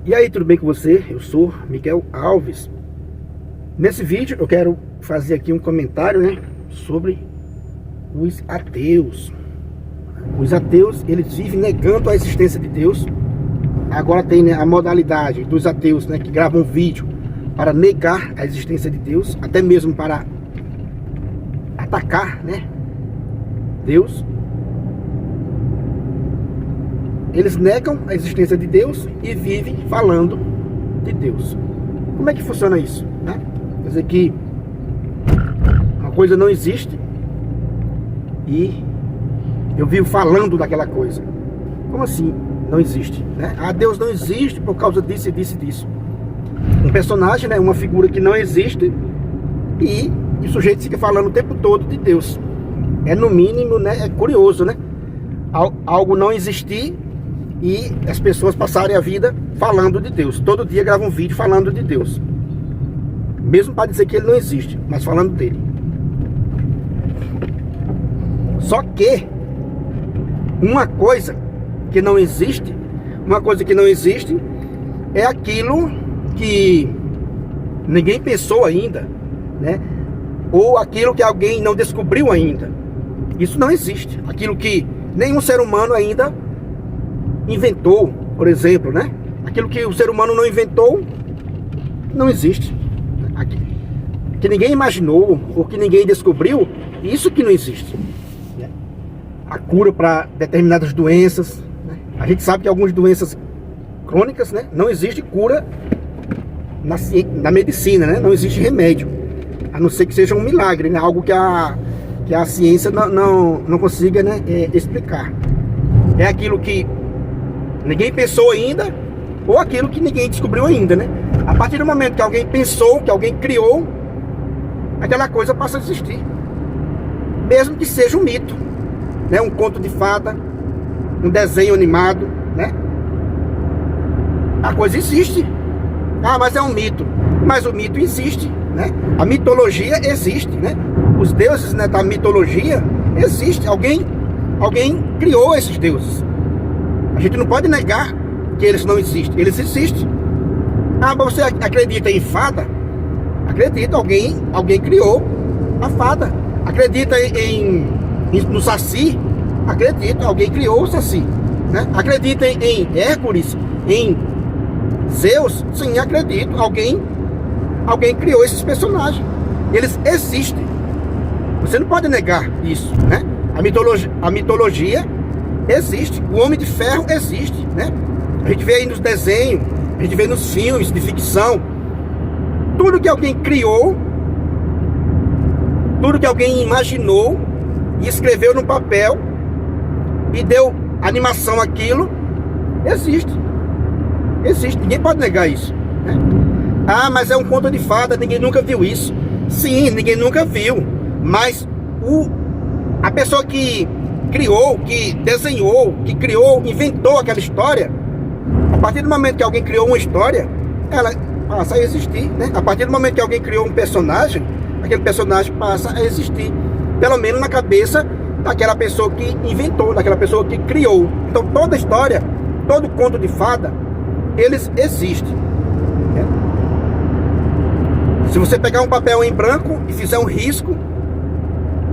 E aí, tudo bem com você? Eu sou Miguel Alves. Nesse vídeo eu quero fazer aqui um comentário, né, sobre os ateus. Os ateus, eles vivem negando a existência de Deus. Agora tem, né, a modalidade dos ateus, né, que gravam vídeo para negar a existência de Deus, até mesmo para atacar, né, Deus. Eles negam a existência de Deus e vivem falando de Deus. Como é que funciona isso, né? Quer dizer que uma coisa não existe e eu vivo falando daquela coisa. Como assim não existe, né? Ah, Deus não existe por causa disso e disso e disso. Um personagem, né, uma figura que não existe e o sujeito fica falando o tempo todo de Deus. É no mínimo, né, é curioso, né? Algo não existir e as pessoas passarem a vida falando de Deus. Todo dia gravam um vídeo falando de Deus, mesmo para dizer que ele não existe, mas falando dele. Só que uma coisa que não existe é aquilo que ninguém pensou ainda, né? Ou aquilo que alguém não descobriu ainda. Isso não existe. Aquilo que nenhum ser humano ainda inventou, por exemplo, né? Aquilo que o ser humano não inventou não existe. Que ninguém imaginou ou que ninguém descobriu, isso que não existe. A cura para determinadas doenças, né? A gente sabe que algumas doenças crônicas, né, não existe cura na medicina, né? Não existe remédio, a não ser que seja um milagre, né? Algo que a ciência não consiga, né, explicar. É aquilo que ninguém pensou ainda, ou aquilo que ninguém descobriu ainda, né? A partir do momento que alguém pensou, que alguém criou, aquela coisa passa a existir, mesmo que seja um mito, né? Um conto de fada, um desenho animado, né? A coisa existe. Ah, mas é um mito. Mas o mito existe, né? A mitologia existe, né? Os deuses, né, da mitologia existem. Alguém criou esses deuses. A gente não pode negar que eles não existem. Eles existem. Ah, mas você acredita em fada? Acredita, alguém criou a fada. Acredita no Saci? Acredita, alguém criou o Saci, né? Acredita em Hércules, em Zeus? Sim, acredito. Alguém criou esses personagens. Eles existem. Você não pode negar isso, né? A mitologia existe. O Homem de Ferro existe, né? A gente vê aí nos desenhos, a gente vê nos filmes de ficção. Tudo que alguém criou, tudo que alguém imaginou e escreveu no papel e deu animação àquilo, existe. Existe, ninguém pode negar isso, né? Ah, mas é um conto de fada, ninguém nunca viu isso. Sim, ninguém nunca viu. Mas a pessoa que criou, que desenhou, que criou, inventou aquela história, a partir do momento que alguém criou uma história, ela passa a existir, né? A partir do momento que alguém criou um personagem, aquele personagem passa a existir, pelo menos na cabeça daquela pessoa que inventou, daquela pessoa que criou. Então toda história, todo conto de fada, eles existem, né? Se você pegar um papel em branco e fizer um risco,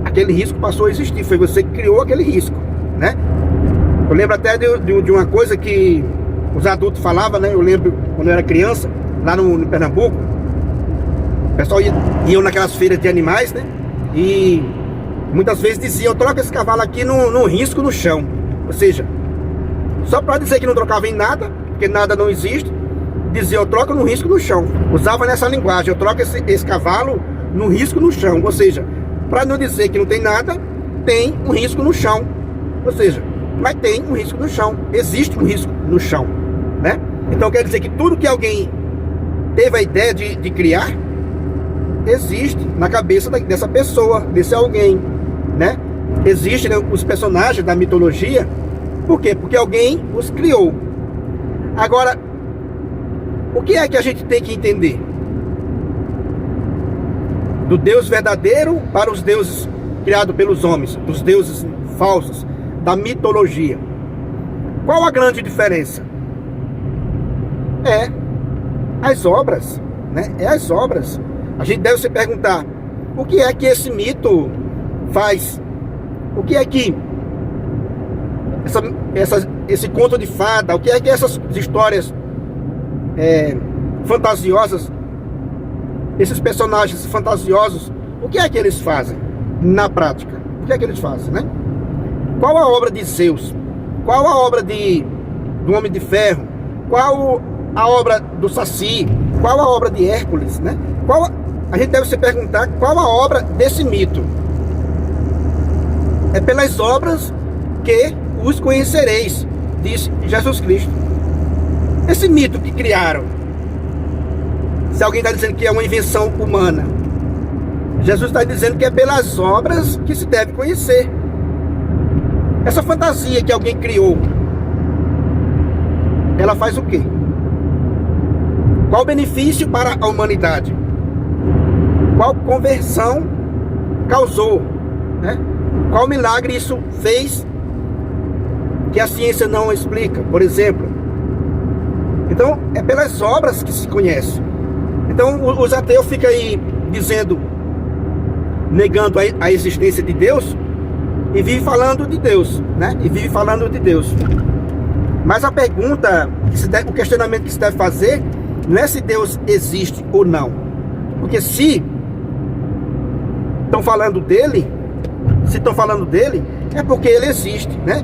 aquele risco passou a existir. Foi você que criou aquele risco, né? Eu lembro até de uma coisa que os adultos falavam, né? Eu lembro quando eu era criança, lá no Pernambuco, o pessoal ia naquelas feiras de animais, né? E muitas vezes dizia: eu troco esse cavalo aqui num risco no chão. Ou seja, só para dizer que não trocava em nada, porque nada não existe, dizia: eu troco no risco no chão. Usava nessa linguagem: eu troco esse cavalo no risco no chão. Ou seja, para não dizer que não tem nada, tem um risco no chão. Ou seja, mas tem um risco no chão. Existe um risco no chão, né? Então quer dizer que tudo que alguém teve a ideia de criar, existe na cabeça dessa pessoa, desse alguém, né? Existem, né, os personagens da mitologia. Por quê? Porque alguém os criou. Agora, o que é que a gente tem que entender? Do Deus verdadeiro para os deuses criados pelos homens, dos deuses falsos, da mitologia. Qual a grande diferença? É as obras, né? É as obras. A gente deve se perguntar, o que é que esse mito faz? O que é que esse conto de fada, o que é que essas histórias fantasiosas, esses personagens fantasiosos, o que é que eles fazem na prática? O que é que eles fazem, né? Qual a obra de Zeus? Qual a obra do Homem de Ferro? Qual a obra do Saci? Qual a obra de Hércules, né? A gente deve se perguntar qual a obra desse mito. É pelas obras que os conhecereis, disse Jesus Cristo. Esse mito que criaram, se alguém está dizendo que é uma invenção humana, Jesus está dizendo que é pelas obras que se deve conhecer. Essa fantasia que alguém criou, ela faz o quê? Qual benefício para a humanidade? Qual conversão causou, né? Qual milagre isso fez que a ciência não explica, por exemplo? Então, é pelas obras que se conhece. Então, os ateus ficam aí dizendo, negando a existência de Deus, e vive falando de Deus, né? E vive falando de Deus. Mas a pergunta, o questionamento que se deve fazer, não é se Deus existe ou não. Porque se estão falando dele, é porque ele existe, né?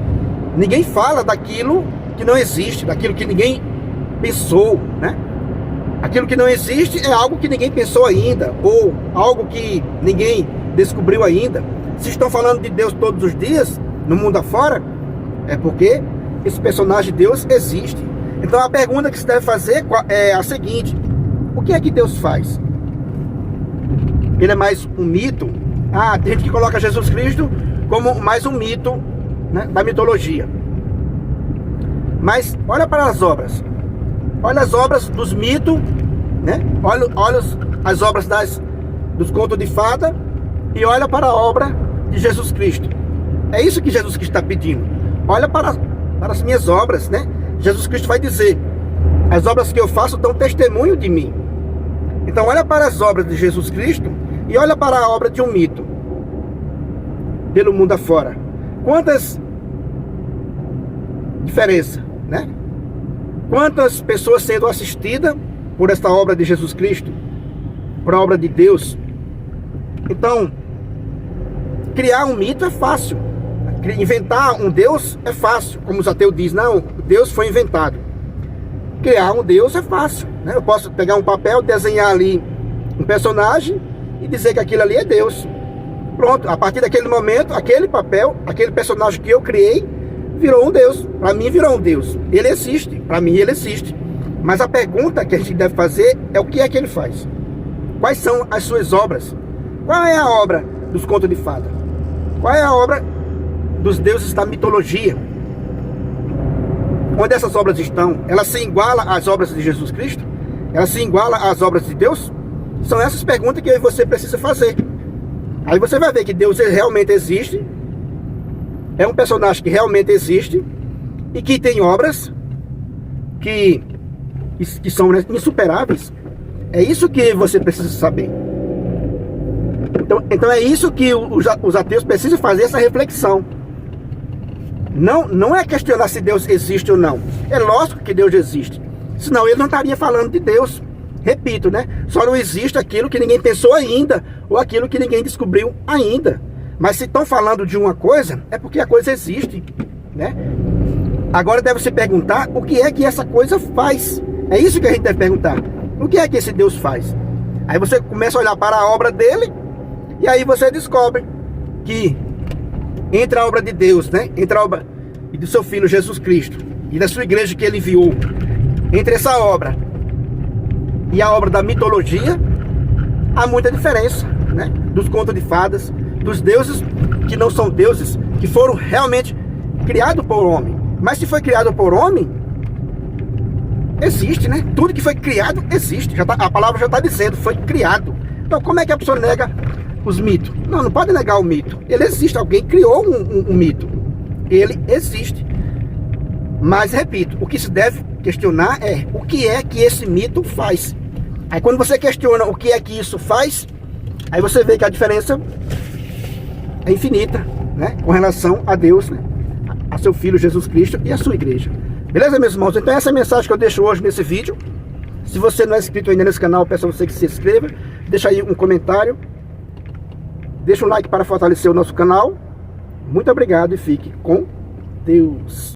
Ninguém fala daquilo que não existe, daquilo que ninguém pensou, né? Aquilo que não existe é algo que ninguém pensou ainda, ou algo que ninguém descobriu ainda. Se estão falando de Deus todos os dias, no mundo afora, é porque esse personagem Deus existe. Então a pergunta que se deve fazer é a seguinte: o que é que Deus faz? Ele é mais um mito? Tem gente que coloca Jesus Cristo como mais um mito, né, da mitologia. Mas olha para as obras. Olha as obras dos mitos, né? Olha as obras dos contos de fada e olha para a obra de Jesus Cristo. É isso que Jesus Cristo está pedindo. Olha para as minhas obras, né? Jesus Cristo vai dizer: as obras que eu faço dão testemunho de mim. Então olha para as obras de Jesus Cristo e olha para a obra de um mito pelo mundo afora. Quantas diferenças, né? Quantas pessoas sendo assistidas por esta obra de Jesus Cristo, por a obra de Deus. Então, criar um mito é fácil. Inventar um Deus é fácil. Como os ateus dizem, não, Deus foi inventado. Criar um Deus é fácil, né? Eu posso pegar um papel, desenhar ali um personagem e dizer que aquilo ali é Deus. Pronto, a partir daquele momento, aquele papel, aquele personagem que eu criei, virou um Deus. Para mim virou um Deus. Ele existe, para mim ele existe. Mas a pergunta que a gente deve fazer é o que é que ele faz? Quais são as suas obras? Qual é a obra dos contos de fada? Qual é a obra dos deuses da mitologia? Onde essas obras estão? Elas se igualam às obras de Jesus Cristo? Elas se igualam às obras de Deus? São essas perguntas que eu e você precisa fazer. Aí você vai ver que Deus realmente existe, é um personagem que realmente existe e que tem obras que são insuperáveis. É isso que você precisa saber. Então é isso que os ateus precisam fazer, essa reflexão. Não é questionar se Deus existe ou não. É lógico que Deus existe. Senão ele não estaria falando de Deus. Repito, né? Só não existe aquilo que ninguém pensou ainda, ou aquilo que ninguém descobriu ainda. Mas se estão falando de uma coisa, é porque a coisa existe, né? Agora deve se perguntar o que é que essa coisa faz. É isso que a gente deve perguntar. O que é que esse Deus faz? Aí você começa a olhar para a obra dele, e aí você descobre que entre a obra de Deus, né? Entre a obra do seu Filho Jesus Cristo e da sua igreja que ele enviou, entre essa obra e a obra da mitologia, há muita diferença, né? Dos contos de fadas, dos deuses que não são deuses, que foram realmente criados por homem. Mas se foi criado por homem, existe, né? Tudo que foi criado existe. A palavra já está dizendo, foi criado. Então como é que a pessoa nega os mitos? Não pode negar o mito. Ele existe, alguém criou um mito. Ele existe. Mas, repito, o que se deve questionar é o que é que esse mito faz. Aí quando você questiona o que é que isso faz, aí você vê que a diferença é infinita, né? Com relação a Deus, né? A seu Filho Jesus Cristo e a sua igreja. Beleza, meus irmãos? Então essa é a mensagem que eu deixo hoje nesse vídeo. Se você não é inscrito ainda nesse canal, peço a você que se inscreva. Deixa aí um comentário. Deixa um like para fortalecer o nosso canal. Muito obrigado e fique com Deus.